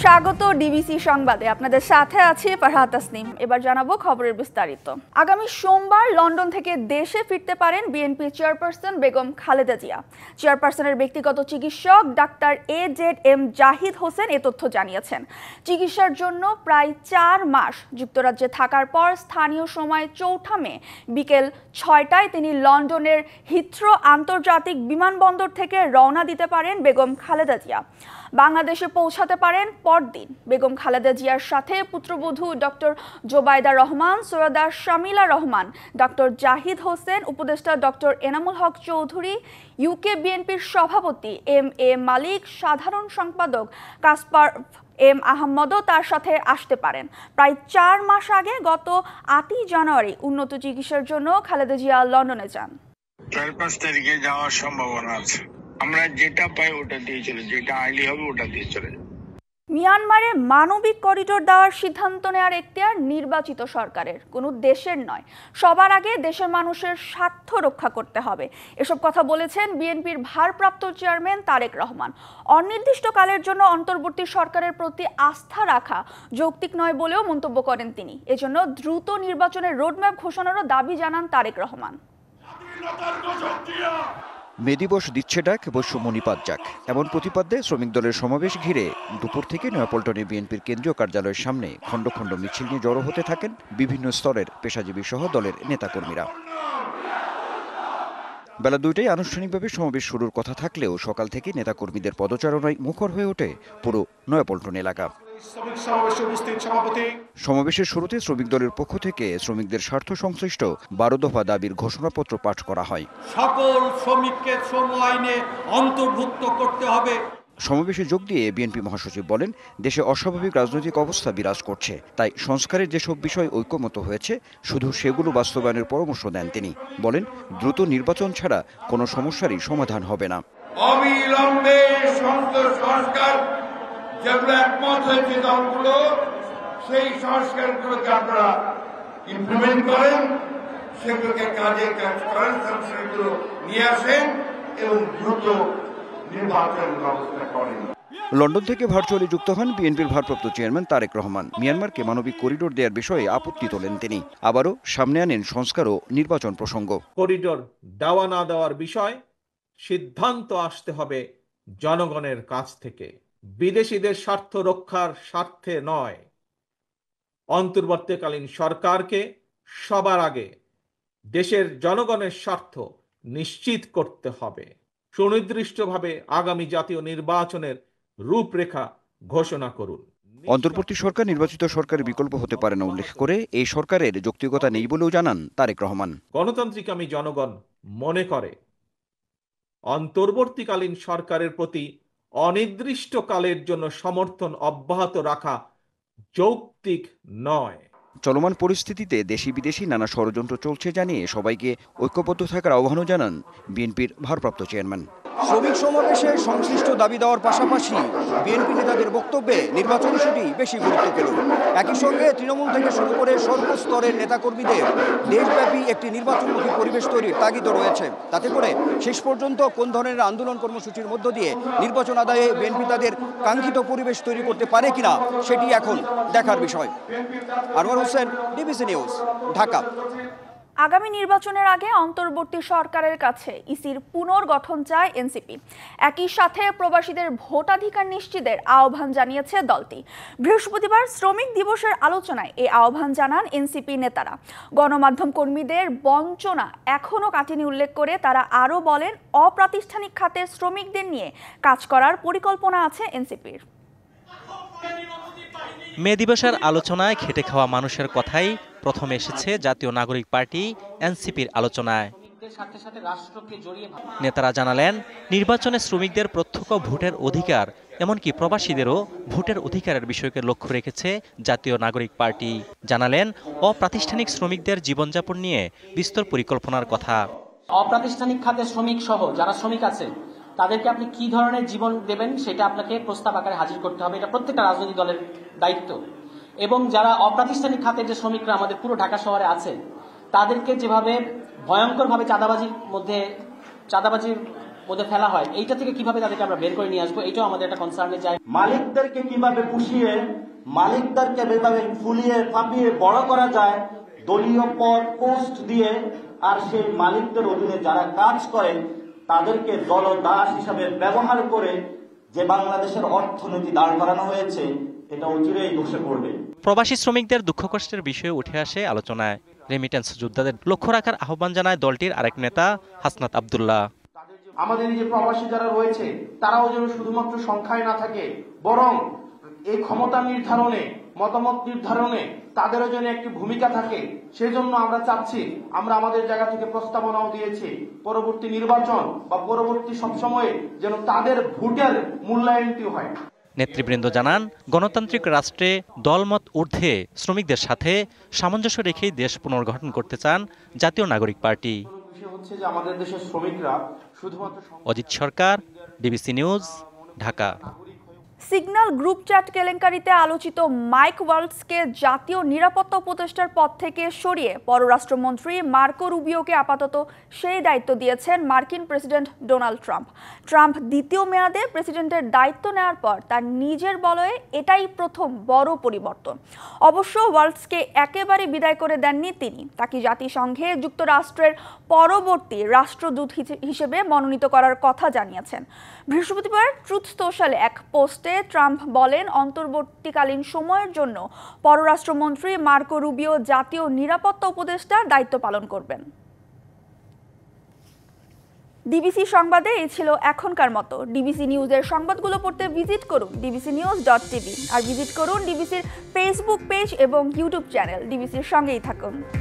স্বাগত ডিবিসি সংবাদে। আপনাদের সাথে আছি ফারহাত তাসনিম। এবার জানাবো খবরের বিস্তারিত। আগামী সোমবার লন্ডন থেকে দেশে ফিরতে পারেন বিএনপি চেয়ারপারসন বেগম খালেদা জিয়া। চেয়ারপারসনের ব্যক্তিগত চিকিৎসক ডাক্তার AZM জাহিদ হোসেন এ তথ্য জানিয়েছেন। চিকিৎসার জন্য প্রায় 4 মাস যুক্তরাজ্যে থাকার পর স্থানীয় সময় 4 মে বিকেল 6টায় তিনি লন্ডনের হিথ্রো আন্তর্জাতিক বিমানবন্দর থেকে রওনা দিতে পারেন বেগম খালেদা জিয়া। বাংলাদেশে পৌঁছাতে পারেন পরদিন। বেগম খালেদা জিয়ার সাথে পুত্রবধূ ডক্টর জোবাইদা রহমান, সৈয়দা শামিলা রহমান, ডক্টর জাহিদ হোসেন, উপদেষ্টা ডক্টর এনামুল হক চৌধুরী, UK বিএনপির সভাপতি MA মালিক, সাধারণ সম্পাদক কাসপার M আহমদও তার সাথে আসতে পারেন। প্রায় 4 মাস আগে গত 8ই জানুয়ারি উন্নত চিকিৎসার জন্য খালেদা জিয়া লন্ডনে যান। 4-5 তারিখে যাওয়ার সম্ভাবনা আছে। আমরা যেটা পাই ওটা দিয়ে চলে, যেটা আইলি হবে ওটা দিয়ে চলে যাব। মিয়ানমারে মানবিক করিডোর দেওয়ার সিদ্ধান্ত নেওয়ার এখতিয়ার নির্বাচিত সরকারের, কোনো দেশের নয়। সবার আগে দেশের মানুষের স্বার্থ রক্ষা করতে হবে, এসব কথা বলেছেন বিএনপির ভারপ্রাপ্ত চেয়ারম্যান তারেক রহমান। অনির্দিষ্টকালের জন্য অন্তর্বর্তী সরকারের প্রতি আস্থা রাখা যৌক্তিক নয় বলেও মন্তব্য করেন তিনি। এজন্য দ্রুত নির্বাচনের রোডম্যাপ ঘোষণারও দাবি জানান তারেক রহমান। মে দিবস দিচ্ছে ডাক, বৈষম্য নিপাত যাক, এমন প্রতিপাদ্যে শ্রমিক দলের সমাবেশ ঘিরে দুপুর থেকে নয়াপল্টনে বিএনপির কেন্দ্রীয় কার্যালয়ের সামনে খণ্ড খণ্ড মিছিল নিয়ে জড়ো হতে থাকেন বিভিন্ন স্তরের পেশাজীবী সহ দলের নেতাকর্মীরা। বেলা 2টায় আনুষ্ঠানিকভাবে সমাবেশ শুরুর কথা থাকলেও সকাল থেকে নেতাকর্মীদের পদচারণায় মুখর হয়ে ওঠে পুরো নয়াপল্টন এলাকা। সমাবেশের শুরুতে শ্রমিক দলের পক্ষ থেকে শ্রমিকদের স্বার্থ সংশ্লিষ্ট 12 দফা দাবির ঘোষণাপত্র পাঠ করা হয়। সকল শ্রমিককে শ্রম আইনে অন্তর্ভুক্ত করতে হবে। সমাবেশে যোগ দিয়ে বিএনপি মহাসচিব বলেন, দেশে অস্বাভাবিক রাজনৈতিক অবস্থা বিরাজ করছে, তাই সংস্কারের যেসব বিষয় ঐক্যমত হয়েছে শুধু সেগুলো বাস্তবায়নের পরামর্শ দেন তিনি। বলেন, দ্রুত নির্বাচন ছাড়া কোনো সমস্যারই সমাধান হবে না। অবিলম্বে সংস্কার যেগুলো একমত হয়েছে দলগুলো, সেই সংস্কারগুলোকে আপনারা ইমপ্লিমেন্ট করেন, সেগুলোকে কাজে কাজ করেন, সেগুলো নিয়ে আসেন এবং দ্রুত নির্বাচন ব্যবস্থা করেন। লন্ডন থেকে ভার্চুয়ালি যুক্ত হন বিএনপির ভারপ্রাপ্ত চেয়ারম্যান তারেক রহমান। মিয়ানমারকে মানবিক করিডোর দেওয়ার বিষয়ে আপত্তি তোলেন তিনি। আবারও সামনে আনেন সংস্কার ও নির্বাচন প্রসঙ্গ। করিডোর দেওয়া না দেওয়ার বিষয় সিদ্ধান্ত আসতে হবে জনগণের কাছ থেকে, বিদেশিদের স্বার্থ রক্ষার স্বার্থে নয়। অন্তর্বর্তীকালীন সরকারকে সবার আগে দেশের জনগণের স্বার্থ নিশ্চিত করতে হবে। সুনির্দিষ্টভাবে আগামী জাতীয় নির্বাচনের রূপরেখা ঘোষণা করুন। অন্তর্বর্তী সরকার নির্বাচিত সরকারের বিকল্প হতে পারে না উল্লেখ করে এই সরকারের যৌক্তিকতা নেই বলেও জানান তারেক রহমান। গণতান্ত্রিক আমি জনগণ মনে করে অন্তর্বর্তীকালীন সরকারের প্রতি অনির্দিষ্টকালের জন্য সমর্থন অব্যাহত রাখা যৌক্তিক নয়। চলমান পরিস্থিতিতে দেশি বিদেশি নানা ষড়যন্ত্র চলছে জানিয়ে সবাইকে ঐক্যবদ্ধ থাকার আহ্বানও জানান বিএনপির ভারপ্রাপ্ত চেয়ারম্যান। শ্রমিক সমাবেশে সংশ্লিষ্ট দাবি দেওয়ার পাশাপাশি বিএনপি নেতাদের বক্তব্যে নির্বাচন ইস্যুটি বেশি গুরুত্ব পেল। একই সঙ্গে তৃণমূল থেকে শুরু করে সর্বস্তরের নেতাকর্মীদের দেশব্যাপী একটি নির্বাচনমুখী পরিবেশ তৈরির তাগিদও রয়েছে। তাতে করে শেষ পর্যন্ত কোন ধরনের আন্দোলন কর্মসূচির মধ্য দিয়ে নির্বাচন আদায়ে বিএনপি তাদের কাঙ্ক্ষিত পরিবেশ তৈরি করতে পারে কিনা সেটি এখন দেখার বিষয়। Anwar Hossain, DBC news, Dhaka. আগামী নির্বাচনের আগে অন্তর্বর্তী সরকারের কাছে ইসির পুনর্গঠন চায় এনসিপি। একই সাথে প্রবাসীদের ভোটাধিকার নিশ্চিতের আহ্বান জানিয়েছে দলটি। বৃহস্পতিবার শ্রমিক দিবসের আলোচনায় এই আহ্বান জানান এনসিপি নেতারা। গণমাধ্যম কর্মীদের বঞ্চনা এখনও কাটেনি উল্লেখ করে তারা আরও বলেন, অপ্রাতিষ্ঠানিক খাতের শ্রমিকদের নিয়ে কাজ করার পরিকল্পনা আছে এনসিপির। মে দিবসের আলোচনায় খেটে খাওয়া মানুষের কথাই প্রথমে এসেছে জাতীয় নাগরিক পার্টি এনসিপির আলোচনায়। নেতারা জানালেন, নির্বাচনে শ্রমিকদের প্রত্যক্ষ ভোটের অধিকার, এমনকি প্রবাসীদেরও ভোটের অধিকারের বিষয়কে লক্ষ্য রেখেছে জাতীয় নাগরিক পার্টি। জানালেন, অপ্রাতিষ্ঠানিক শ্রমিকদের জীবনযাপন নিয়ে বিস্তর পরিকল্পনার কথা। অপ্রাতিষ্ঠানিক খাতে শ্রমিক সহ যারা শ্রমিক আছে তাদেরকে আপনি কি ধরনের জীবন দেবেন সেটা আপনাকে প্রস্তাব আকারে হাজির করতে হবে। এটা প্রত্যেকটা রাজনৈতিক দলের দায়িত্ব। এবং যারা অপ্রাতিষ্ঠানিক খাতের যে শ্রমিকরা আমাদের পুরো ঢাকা শহরে আছে তাদেরকে যেভাবে ভয়ঙ্করভাবে চাঁদাবাজির মধ্যে ফেলা হয়, এইটা থেকে কিভাবে তাদেরকে আমরা বের করে নিয়ে আসবো, এটাও আমাদের একটা কনসার্নের জায়গা। মালিকদেরকে কিভাবে পুষিয়ে, মালিকদেরকে কিভাবে ফুলিয়ে ফাঁপিয়ে বড় করা যায় দলীয় পদ পোস্ট দিয়ে, আর সেই মালিকদের অধীনে যারা কাজ করে তাদেরকে দলদাস হিসাবে ব্যবহার করে যে বাংলাদেশের অর্থনীতি দাঁড় করানো হয়েছে, এটা অচিরেই ধসে পড়বে। প্রবাসী শ্রমিকদের দুঃখ কষ্টের বিষয়ে উঠে আসে আলোচনায়। রেমিটেন্স যোদ্ধাদের লক্ষ্য রাখার আহ্বান জানায় দলটির আরেক নেতা হাসনাত আব্দুল্লাহ। আমাদের এই যে প্রবাসী যারা রয়েছে তারাও যেন শুধুমাত্র সংখ্যায় না থাকে, বরং এই ক্ষমতা নির্ধারণে, মতামত নির্ধারণে তাদেরও যেন একটি ভূমিকা থাকে। সেজন্য আমরা চাচ্ছি, আমরা আমাদের জায়গা থেকে প্রস্তাবনাও দিয়েছি, পরবর্তী নির্বাচন বা পরবর্তী সবসময়ে যেন তাদের ভোটের মূল্যায়নটি হয়। নেতৃবৃন্দ জানান, গণতান্ত্রিক রাষ্ট্রে দলমত ঊর্ধ্বে শ্রমিকদের সাথে সামঞ্জস্য রেখেই দেশ পুনর্গঠন করতে চান জাতীয় নাগরিক পার্টি। বিষয় হচ্ছে যে আমাদের দেশের শ্রমিকরা শুধুমাত্র Ajit Sarkar, DBC news, Dhaka. Signal group chat কেলেঙ্কারিতে আলোচিত মাইক ওয়ালটজকে জাতীয় নিরাপত্তা উপদেষ্টার পদ থেকে সরিয়ে পররাষ্ট্রমন্ত্রী মার্কো রুবিওকে আপাতত সেই দায়িত্ব দিয়েছেন মার্কিন প্রেসিডেন্ট ডোনাল্ড ট্রাম্প। ট্রাম্প দ্বিতীয় মেয়াদে প্রেসিডেন্টের দায়িত্ব নেওয়ার পর তার নিজের বলয়ে এটাই প্রথম বড় পরিবর্তন। অবশ্য ওয়ালটজকে একেবারে বিদায় করে দেননি তিনি, তাকে জাতিসংঘে যুক্তরাষ্ট্রের পরবর্তী রাষ্ট্রদূত হিসেবে মনোনীত করার কথা জানিয়েছেন। বৃহস্পতিবার ট্রুথ সোশ্যালে এক পোস্টে ট্রাম্প বলেন, অন্তর্বর্তীকালীন সময়ের জন্য পররাষ্ট্রমন্ত্রী মার্কো রুবিও জাতীয় নিরাপত্তা উপদেষ্টার দায়িত্ব পালন করবেন। ডিবিসি সংবাদে এই ছিল এখনকার মতো। ডিবিসি নিউজের সংবাদগুলো পড়তে ভিজিট করুন dbcnews.tv আর ভিজিট করুন ডিবিসির ফেসবুক পেজ এবং ইউটিউব চ্যানেল। ডিবিসির সঙ্গেই থাকুন।